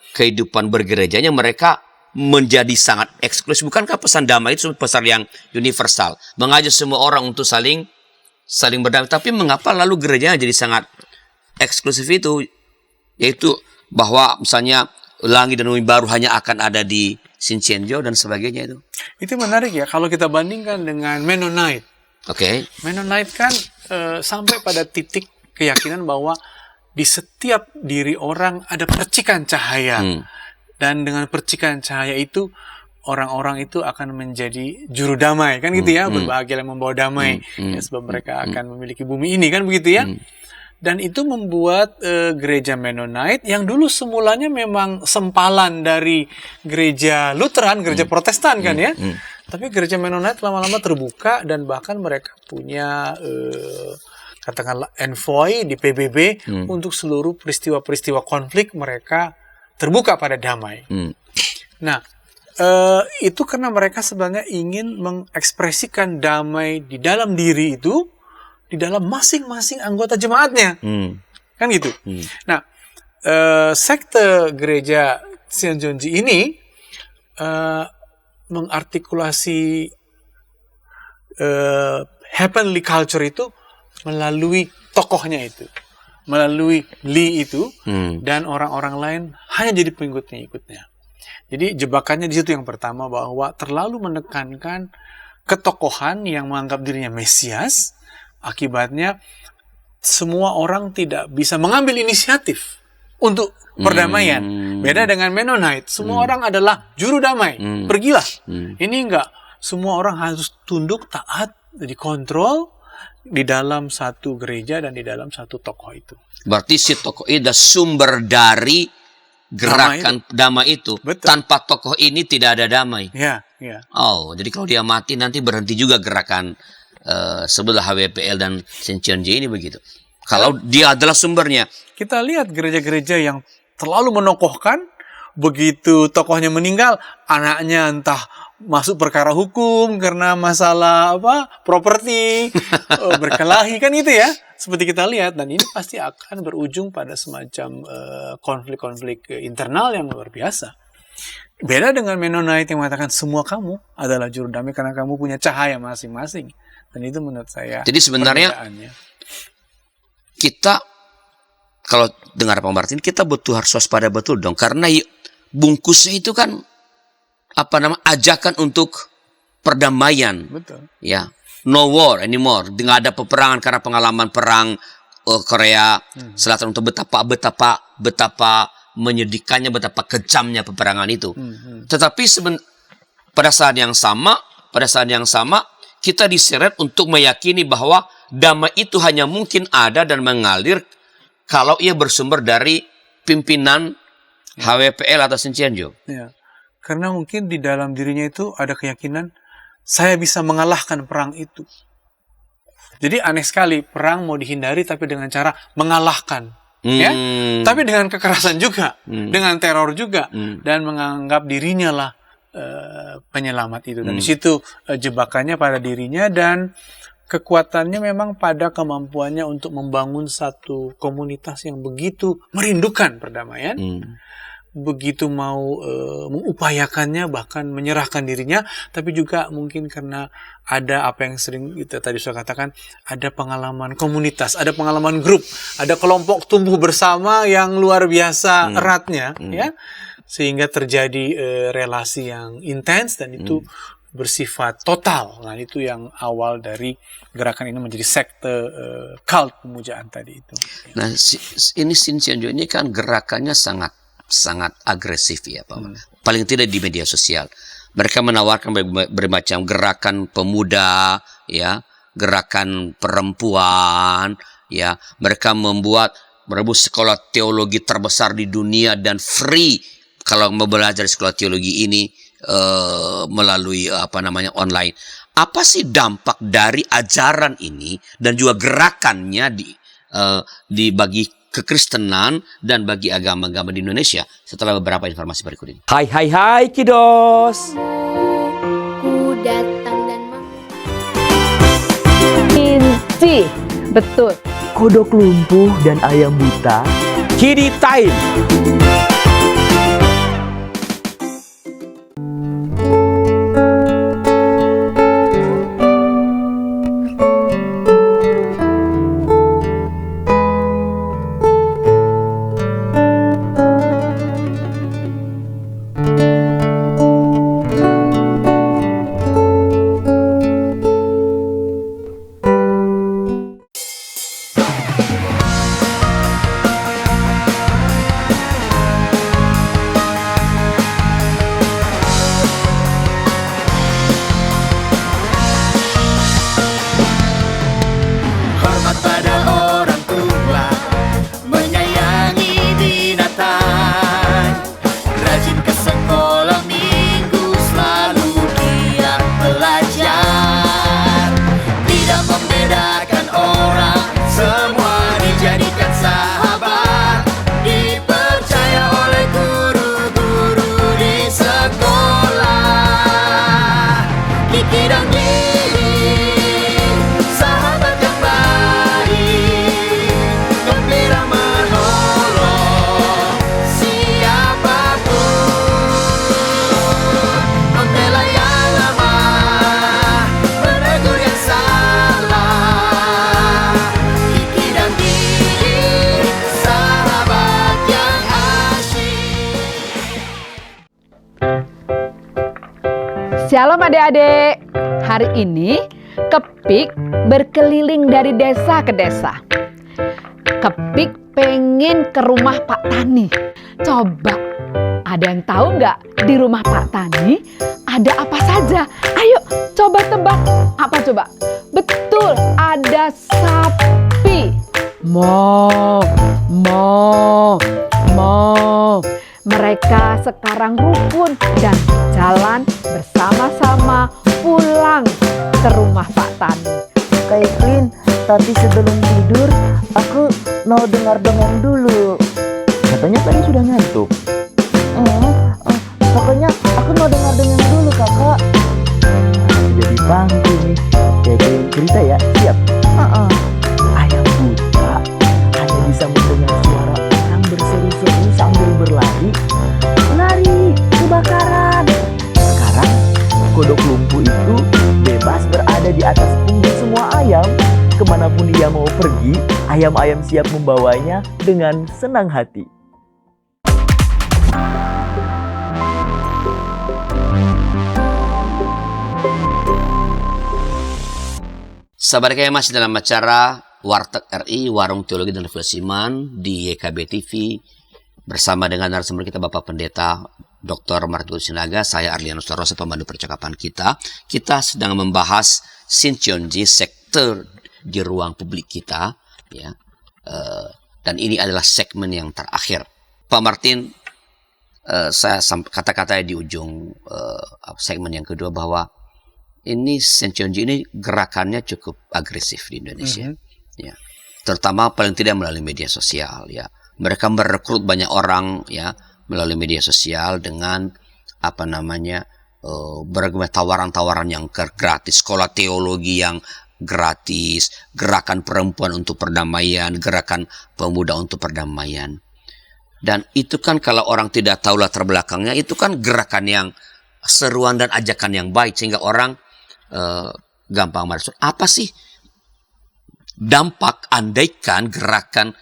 kehidupan bergerejanya mereka menjadi sangat eksklusif? Bukankah pesan damai itu pesan yang universal, mengajak semua orang untuk saling berdamai? Tapi mengapa lalu gerejanya jadi sangat eksklusif itu, yaitu bahwa misalnya langit dan bumi baru hanya akan ada di Xinjiang dan sebagainya itu? Itu menarik ya kalau kita bandingkan dengan Mennonite. Oke. Mennonite kan sampai pada titik keyakinan bahwa di setiap diri orang ada percikan cahaya. Dan dengan percikan cahaya itu, orang-orang itu akan menjadi juru damai. Kan gitu ya, berbahagia yang membawa damai. Ya, sebab mereka akan memiliki bumi ini, kan begitu ya. Dan itu membuat gereja Mennonite yang dulu semulanya memang sempalan dari gereja Lutheran, gereja Protestan kan ya. Tapi gereja Mennonite lama-lama terbuka dan bahkan mereka punya katakanlah envoy di PBB untuk seluruh peristiwa-peristiwa konflik mereka terbuka pada damai. Nah, itu karena mereka sebenarnya ingin mengekspresikan damai di dalam diri itu, di dalam masing-masing anggota jemaatnya. Kan gitu. Nah, sekte gereja Xinjiang ini mengartikulasi heavenly culture itu melalui tokohnya itu, melalui Li itu, dan orang-orang lain hanya jadi pengikut-pengikutnya. Jadi jebakannya di situ yang pertama, bahwa terlalu menekankan ketokohan yang menganggap dirinya Mesias. Akibatnya semua orang tidak bisa mengambil inisiatif untuk perdamaian. Beda dengan Mennonite, semua orang adalah juru damai. Pergilah. Ini enggak. Semua orang harus tunduk, taat, dikontrol di dalam satu gereja dan di dalam satu tokoh itu. Berarti si tokoh ini adalah sumber dari gerakan damai itu. Betul. Tanpa tokoh ini tidak ada damai. Ya, ya. Oh, jadi kalau dia mati nanti berhenti juga gerakan sebelah HWPL dan Xinjiang ini begitu. Kalau dia adalah sumbernya. Kita lihat gereja-gereja yang terlalu menokohkan, begitu tokohnya meninggal, anaknya entah masuk perkara hukum karena masalah properti, berkelahi, kan itu ya. Seperti kita lihat, dan ini pasti akan berujung pada semacam konflik-konflik internal yang luar biasa. Beda dengan Mennonite yang mengatakan semua kamu adalah juru damai karena kamu punya cahaya masing-masing. Dan itu menurut saya. Jadi sebenarnya kita kalau dengar Pak Martin, kita harus waspada betul dong, karena bungkusnya itu kan ajakan untuk perdamaian. Betul. Ya, no war anymore. Nggak ada peperangan karena pengalaman perang Korea Selatan untuk betapa menyedihkannya, betapa kejamnya peperangan itu. Tetapi pada saat yang sama kita diseret untuk meyakini bahwa damai itu hanya mungkin ada dan mengalir kalau ia bersumber dari pimpinan HWPL atau Xinjiang. Ya. Karena mungkin di dalam dirinya itu ada keyakinan saya bisa mengalahkan perang itu. Jadi aneh sekali, perang mau dihindari tapi dengan cara mengalahkan, ya. Tapi dengan kekerasan juga, dengan teror juga, dan menganggap dirinya lah penyelamat itu. Dan di situ jebakannya pada dirinya, dan kekuatannya memang pada kemampuannya untuk membangun satu komunitas yang begitu merindukan perdamaian. Begitu mau mengupayakannya, bahkan menyerahkan dirinya, tapi juga mungkin karena ada apa yang sering kita tadi sudah katakan, ada pengalaman komunitas, ada pengalaman grup, ada kelompok tumbuh bersama yang luar biasa eratnya, ya, sehingga terjadi relasi yang intens dan itu bersifat total. Nah, itu yang awal dari gerakan ini menjadi sekte cult pemujaan tadi itu. Nah, ini Xinjiang ini kan gerakannya sangat agresif ya Pak. Paling tidak di media sosial. Mereka menawarkan bermacam gerakan pemuda, ya, gerakan perempuan, ya. Mereka merebut sekolah teologi terbesar di dunia dan free kalau mau belajar sekolah teologi ini melalui online. Apa sih dampak dari ajaran ini dan juga gerakannya di bagi kekristenan dan bagi agama-agama di Indonesia setelah beberapa informasi berikut ini? Hai Kidos. Ku datang dan Kelinci, betul. Kodok lumpuh dan ayam buta. Kitty time. Hormat pada orang tua, menyayangi binatang, rajin ke sekolah minggu, selalu giat belajar, tidak membedakan orang, semua dijadikan sahabat, dipercaya oleh guru-guru di sekolah. Kiki dan Gigi, sahabat yang baik, gembira menolong siapapun, membela yang lemah, menegur yang salah. Kiki dan Gigi, sahabat yang asyik. Shalom adik-adik. Hari ini Kepik berkeliling dari desa ke desa. Kepik pengen ke rumah Pak Tani. Coba, ada yang tahu nggak di rumah Pak Tani ada apa saja? Ayo coba tebak. Apa coba? Betul, ada sapi. Mo, mo, mo. Mereka sekarang rukun dan jalan bersama-sama pulang ke rumah Pak Tani. Kak Evelyn, tapi sebelum tidur aku mau dengar dongeng dulu. Katanya tadi sudah ngantuk. Pokoknya aku mau dengar dongeng dulu kakak. Sudah dipanggil nih. Jadi cerita ya, siap? Ayam buta hanya bisa mendengar suara orang berseru-seru sambil berlari. Lari, kebakaran. Sekarang kodok lumpuh itu bebas berada di atas punggung semua ayam. Kemanapun dia mau pergi, ayam-ayam siap membawanya dengan senang hati. Sahabat KM masih dalam acara Warteg RI, Warung Teologi dan Refleksi Iman di YKB TV bersama dengan narasumber kita Bapak Pendeta Dr. Martinus Sinaga, saya Arlianus Torosa, pemandu percakapan kita. Kita sedang membahas Sincheonji, sekte di ruang publik kita, ya. Dan ini adalah segmen yang terakhir. Pak Martin, saya kata-kata di ujung segmen yang kedua bahwa ini Sincheonji ini gerakannya cukup agresif di Indonesia, ya. Terutama paling tidak melalui media sosial, ya. Mereka merekrut banyak orang, ya, melalui media sosial dengan berbagai tawaran-tawaran yang gratis, sekolah teologi yang gratis, gerakan perempuan untuk perdamaian, gerakan pemuda untuk perdamaian. Dan itu kan kalau orang tidak tahu latar belakangnya, itu kan gerakan yang seruan dan ajakan yang baik sehingga orang gampang merespon. Apa sih dampak andaikan gerakan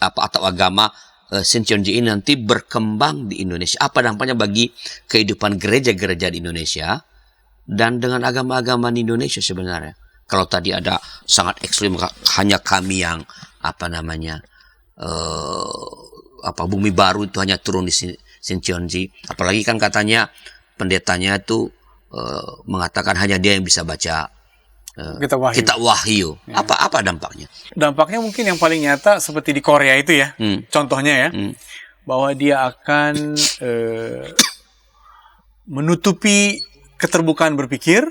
atau agama Sincheonji ini nanti berkembang di Indonesia? Apa dampaknya bagi kehidupan gereja-gereja di Indonesia dan dengan agama-agama di Indonesia sebenarnya? Kalau tadi ada sangat ekstrim, hanya kami yang bumi baru itu hanya turun di Sincheonji. Apalagi kan katanya pendetanya itu mengatakan hanya dia yang bisa baca Kitab Wahyu. Ya. Apa dampaknya? Dampaknya mungkin yang paling nyata seperti di Korea itu ya. Contohnya ya. Bahwa dia akan menutupi keterbukaan berpikir,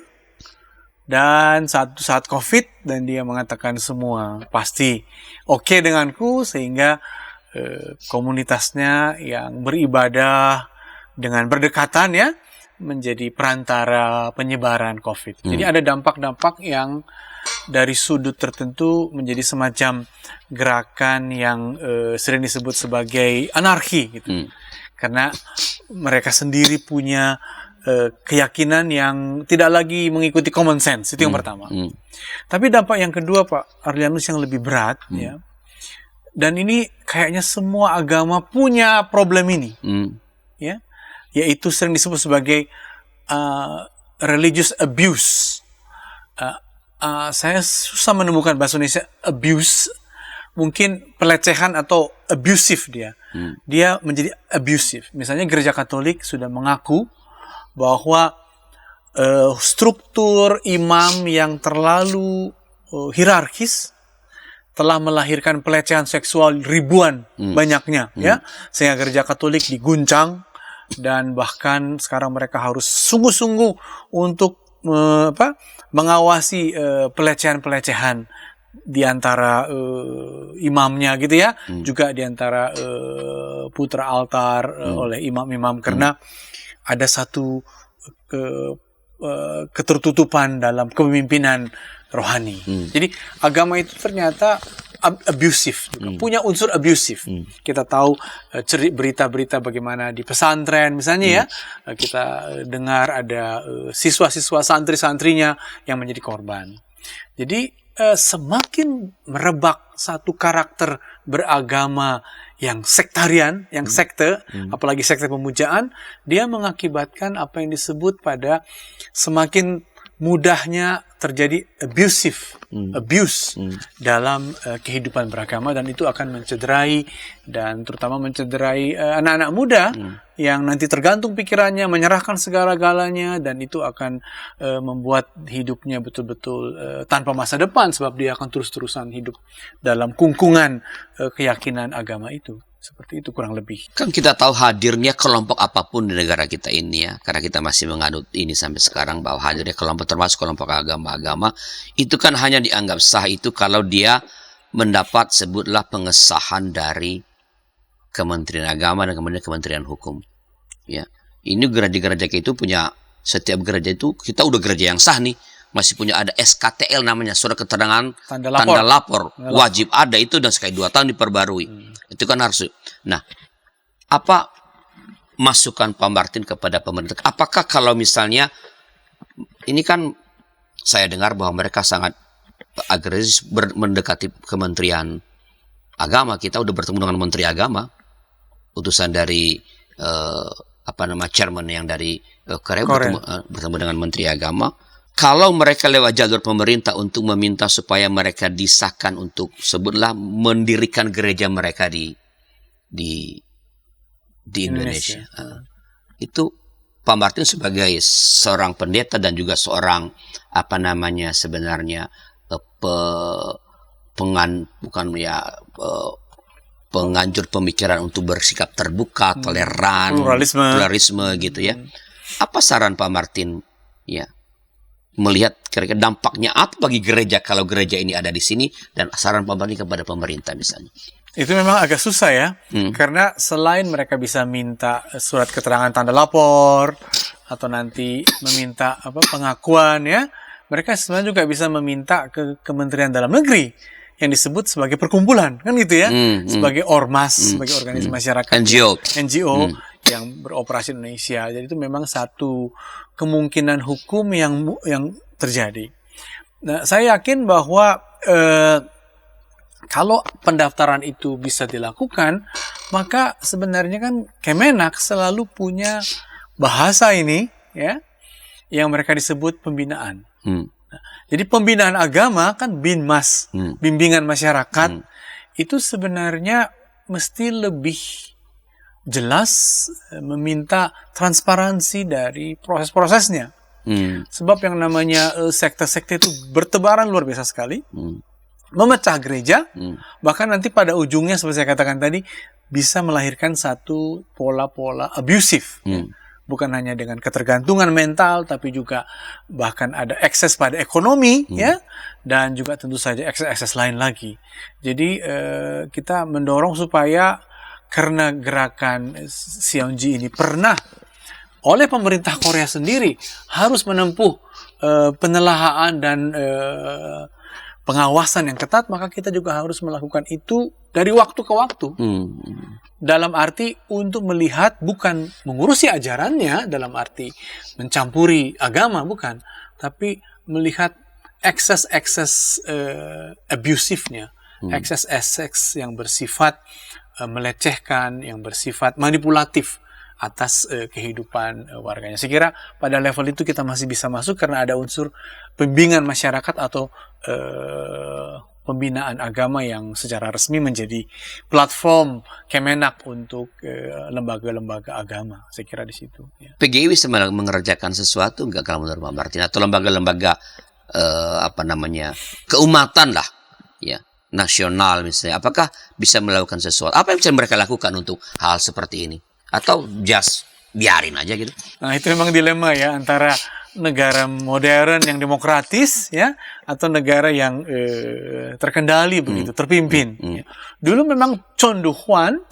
dan saat COVID dan dia mengatakan semua pasti oke denganku, sehingga komunitasnya yang beribadah dengan berdekatan ya menjadi perantara penyebaran COVID. Jadi ada dampak-dampak yang dari sudut tertentu menjadi semacam gerakan yang sering disebut sebagai anarki gitu. Karena mereka sendiri punya keyakinan yang tidak lagi mengikuti common sense, itu yang pertama. Tapi dampak yang kedua, Pak Arlianus, yang lebih berat, ya. Dan ini kayaknya semua agama punya problem ini, ya, yaitu sering disebut sebagai religious abuse. Saya susah menemukan bahasa Indonesia abuse, mungkin pelecehan atau abusive dia. Dia menjadi abusive. Misalnya gereja Katolik sudah mengaku bahwa struktur imam yang terlalu hierarkis telah melahirkan pelecehan seksual ribuan banyaknya, ya, sehingga gereja Katolik diguncang dan bahkan sekarang mereka harus sungguh-sungguh untuk mengawasi pelecehan-pelecehan di antara imamnya gitu ya, juga di antara putra altar oleh imam-imam, karena ada satu ketertutupan dalam kepemimpinan rohani. Jadi agama itu ternyata abusive, punya unsur abusive. Kita tahu berita-berita bagaimana di pesantren misalnya ya, kita dengar ada siswa-siswa santri-santrinya yang menjadi korban. Jadi semakin merebak satu karakter beragama yang sektarian, yang sekte, apalagi sekte pemujaan, dia mengakibatkan apa yang disebut pada semakin mudahnya terjadi abuse dalam kehidupan beragama, dan itu akan mencederai, dan terutama mencederai anak-anak muda yang nanti tergantung pikirannya, menyerahkan segala-galanya, dan itu akan membuat hidupnya betul-betul tanpa masa depan, sebab dia akan terus-terusan hidup dalam kungkungan keyakinan agama itu. Seperti itu kurang lebih. Kan kita tahu hadirnya kelompok apapun di negara kita ini ya, karena kita masih menganut ini sampai sekarang, bahwa hadirnya kelompok, termasuk kelompok agama-agama, itu kan hanya dianggap sah itu kalau dia mendapat, sebutlah, pengesahan dari Kementerian Agama dan kemudian Kementerian Hukum. Ya, ini gereja-gereja itu punya, setiap gereja itu, kita udah gereja yang sah nih, masih punya ada SKTL namanya, surat keterangan tanda lapor. Wajib ada itu, dan sekali 2 tahun diperbarui. Itu kan harus. Nah, apa masukan Pak Martin kepada pemerintah? Apakah kalau misalnya, ini kan saya dengar bahwa mereka sangat agresif mendekati Kementerian Agama. Kita udah bertemu dengan Menteri Agama, utusan dari chairman yang dari Korea. Bertemu dengan Menteri Agama. Kalau mereka lewat jalur pemerintah untuk meminta supaya mereka disahkan untuk, sebutlah, mendirikan gereja mereka di Indonesia. Itu Pak Martin sebagai seorang pendeta dan juga seorang sebenarnya penganjur pemikiran untuk bersikap terbuka, toleran, pluralisme gitu ya. Apa saran Pak Martin ya, melihat kira-kira dampaknya apa bagi gereja kalau gereja ini ada di sini, dan saran Pak Martin kepada pemerintah misalnya? Itu memang agak susah ya, karena selain mereka bisa minta surat keterangan tanda lapor atau nanti meminta pengakuan ya, mereka sebenarnya juga bisa meminta ke Kementerian Dalam Negeri yang disebut sebagai perkumpulan, kan gitu ya, sebagai ormas, sebagai organisasi masyarakat, NGO yang beroperasi di Indonesia. Jadi itu memang satu kemungkinan hukum yang terjadi. Nah, saya yakin bahwa kalau pendaftaran itu bisa dilakukan, maka sebenarnya kan Kemenak selalu punya bahasa ini ya, yang mereka disebut pembinaan. Nah, jadi pembinaan agama kan BINMAS, bimbingan masyarakat, itu sebenarnya mesti lebih jelas meminta transparansi dari proses-prosesnya. Sebab yang namanya sekte-sekte itu bertebaran luar biasa sekali, memecah gereja, bahkan nanti pada ujungnya seperti saya katakan tadi, bisa melahirkan satu pola-pola abusif. Bukan hanya dengan ketergantungan mental, tapi juga bahkan ada ekses pada ekonomi, ya, dan juga tentu saja ekses-ekses lain lagi. Jadi kita mendorong supaya, karena gerakan Sionji ini pernah oleh pemerintah Korea sendiri harus menempuh penelaahan dan pengawasan yang ketat, maka kita juga harus melakukan itu dari waktu ke waktu. Dalam arti untuk melihat, bukan mengurusi ajarannya, dalam arti mencampuri agama, bukan. Tapi melihat ekses-ekses abusifnya, ekses-ekses yang bersifat melecehkan, yang bersifat manipulatif atas kehidupan warganya. Saya kira pada level itu kita masih bisa masuk karena ada unsur pembimbingan masyarakat atau pembinaan agama yang secara resmi menjadi platform Kemenak untuk lembaga-lembaga agama. Saya kira di situ. Ya. PGI bisa mengerjakan sesuatu nggak kalau menurut Pak Martin, atau lembaga-lembaga keumatan lah, ya, nasional misalnya, apakah bisa melakukan sesuatu? Apa yang bisa mereka lakukan untuk hal seperti ini? Atau just biarin aja gitu? Nah, itu memang dilema ya, antara negara modern yang demokratis ya, atau negara yang terkendali begitu, terpimpin. Ya. Dulu memang Chon Du-hwan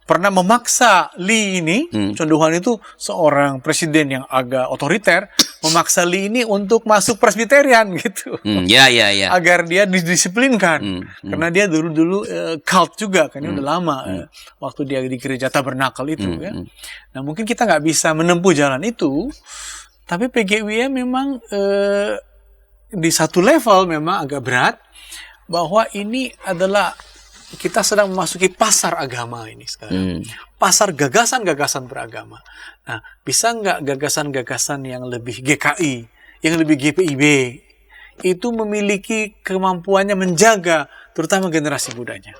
pernah memaksa Lee ini. Chon Du-hwan itu seorang presiden yang agak otoriter, memaksa Lee ini untuk masuk presbyterian gitu. Ya. Agar dia didisiplinkan. Karena dia dulu cult juga, kan udah lama waktu dia di gereja tabernakel itu ya. Nah, mungkin kita nggak bisa menempuh jalan itu, tapi PGWM memang di satu level memang agak berat, bahwa ini adalah kita sedang memasuki pasar agama ini sekarang. Pasar gagasan-gagasan beragama. Nah, bisa nggak gagasan-gagasan yang lebih GKI, yang lebih GPIB, itu memiliki kemampuannya menjaga terutama generasi mudanya.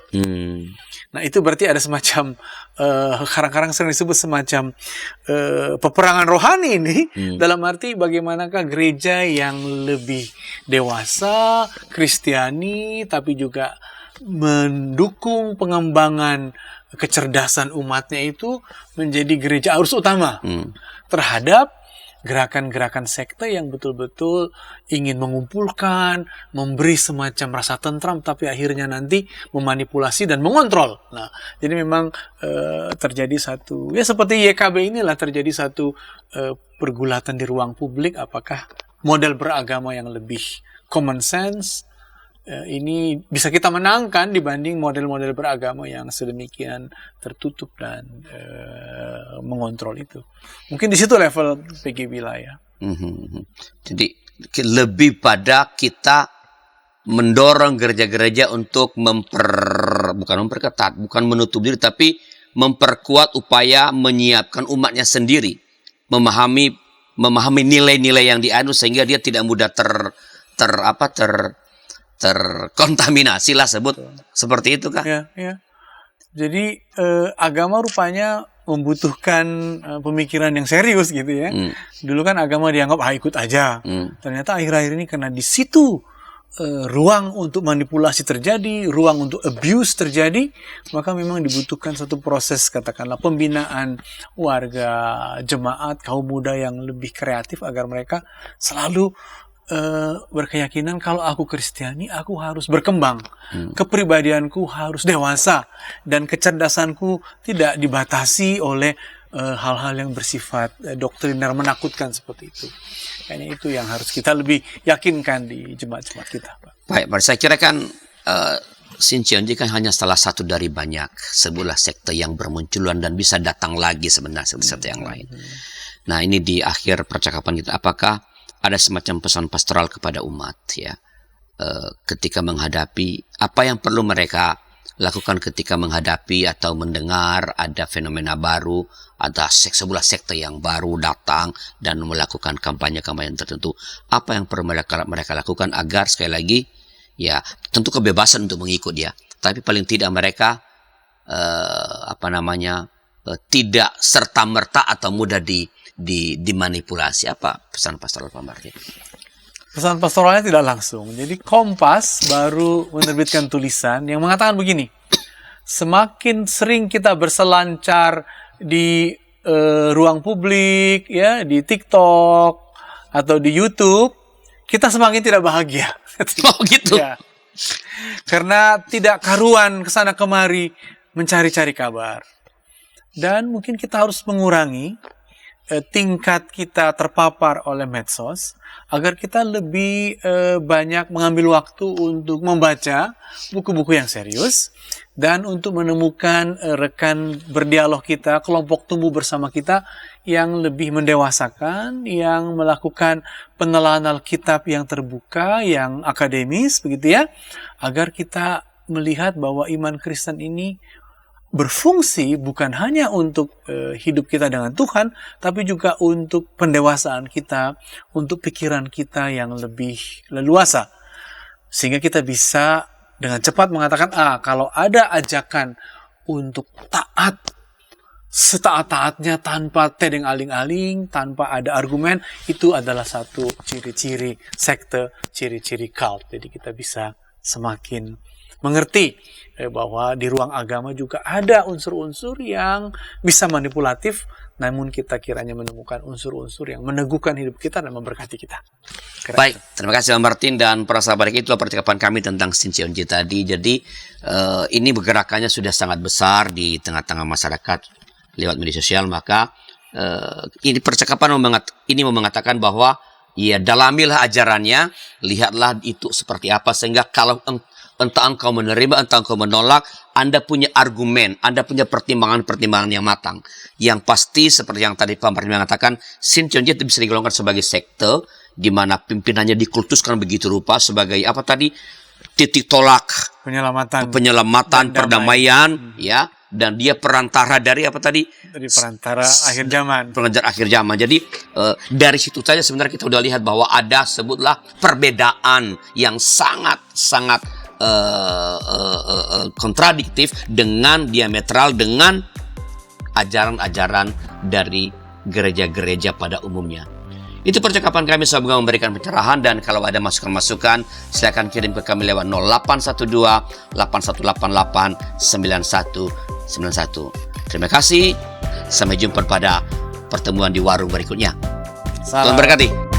Nah, itu berarti ada semacam, kadang-kadang sering disebut semacam peperangan rohani ini, dalam arti bagaimanakah gereja yang lebih dewasa, Kristiani, tapi juga mendukung pengembangan kecerdasan umatnya itu menjadi gereja arus utama terhadap gerakan-gerakan sekte yang betul-betul ingin mengumpulkan, memberi semacam rasa tentram, tapi akhirnya nanti memanipulasi dan mengontrol. Nah, jadi memang terjadi satu, ya seperti YKB inilah, terjadi satu pergulatan di ruang publik, apakah model beragama yang lebih common sense ini bisa kita menangkan dibanding model-model beragama yang sedemikian tertutup dan mengontrol itu. Mungkin di situ level PG wilayah. Jadi lebih pada kita mendorong gereja-gereja untuk bukan memperketat, bukan menutup diri, tapi memperkuat upaya menyiapkan umatnya sendiri, memahami nilai-nilai yang dianut sehingga dia tidak mudah terkontaminasi lah, sebut seperti itu kah? Ya. Jadi agama rupanya membutuhkan pemikiran yang serius gitu ya. Dulu kan agama dianggap ikut aja. Ternyata akhir-akhir ini karena di situ ruang untuk manipulasi terjadi, ruang untuk abuse terjadi, maka memang dibutuhkan satu proses, katakanlah pembinaan warga, jemaat, kaum muda yang lebih kreatif agar mereka selalu berkeyakinan kalau aku Kristiani, aku harus berkembang, kepribadianku harus dewasa, dan kecerdasanku tidak dibatasi oleh hal-hal yang bersifat doktriner menakutkan seperti itu. Kayaknya itu yang harus kita lebih yakinkan di jemaat-jemaat kita, Pak. Baik, saya kira kan Shincheonji kan hanya salah satu dari banyak sebuah sekte yang bermunculan dan bisa datang lagi sebenarnya sekte yang lain. Nah, ini di akhir percakapan kita, apakah ada semacam pesan pastoral kepada umat ya, ketika menghadapi apa yang perlu mereka lakukan ketika menghadapi atau mendengar ada fenomena baru, ada sebuah sekte yang baru datang dan melakukan kampanye-kampanye tertentu. Apa yang perlu mereka lakukan agar sekali lagi ya, tentu kebebasan untuk mengikut dia, tapi paling tidak mereka tidak serta-merta atau mudah dimanipulasi. Apa pesan pastoral Pak Martin? Pesan pastoralnya tidak langsung. Jadi Kompas baru menerbitkan tulisan yang mengatakan begini: semakin sering kita berselancar di ruang publik, ya, di TikTok atau di YouTube, kita semakin tidak bahagia. Oh gitu. Ya. Karena tidak karuan kesana kemari mencari-cari kabar. Dan mungkin kita harus mengurangi tingkat kita terpapar oleh medsos, agar kita lebih banyak mengambil waktu untuk membaca buku-buku yang serius dan untuk menemukan rekan berdialog kita, kelompok tumbuh bersama kita yang lebih mendewasakan, yang melakukan penelaahan Alkitab yang terbuka, yang akademis, begitu ya, agar kita melihat bahwa iman Kristen ini berfungsi bukan hanya untuk hidup kita dengan Tuhan, tapi juga untuk pendewasaan kita, untuk pikiran kita yang lebih leluasa. Sehingga kita bisa dengan cepat mengatakan, kalau ada ajakan untuk taat, setaat-taatnya tanpa tedeng aling-aling, tanpa ada argumen, itu adalah satu ciri-ciri sekte, ciri-ciri cult. Jadi kita bisa semakin mengerti bahwa di ruang agama juga ada unsur-unsur yang bisa manipulatif, namun kita kiranya menemukan unsur-unsur yang meneguhkan hidup kita dan memberkati kita. Baik, terima kasih Bang Martin dan para sahabat. Itulah percakapan kami tentang Shincheonji tadi. Jadi ini bergerakannya sudah sangat besar di tengah-tengah masyarakat lewat media sosial. Maka ini percakapan ini mengatakan bahwa ya dalamilah ajarannya, lihatlah itu seperti apa, sehingga kalau entah engkau menerima, entah engkau menolak, Anda punya argumen, Anda punya pertimbangan-pertimbangan yang matang. Yang pasti seperti yang tadi Pak Martin mengatakan, Shincheonji itu bisa digolongkan sebagai sekte, di mana pimpinannya dikultuskan begitu rupa sebagai apa tadi, titik tolak, penyelamatan, perdamaian, ya, dan dia perantara dari apa tadi? Dari perantara akhir zaman. Pengajar akhir zaman. Jadi dari situ saja sebenarnya kita udah lihat bahwa ada sebutlah perbedaan yang sangat kontradiktif dengan diametral dengan ajaran-ajaran dari gereja-gereja pada umumnya. Itu percakapan kami, semoga memberikan pencerahan, dan kalau ada masukan-masukan silakan kirim ke kami lewat 0812 8188 9191. Terima kasih. Sampai jumpa pada pertemuan di warung berikutnya. Tuhan berkati.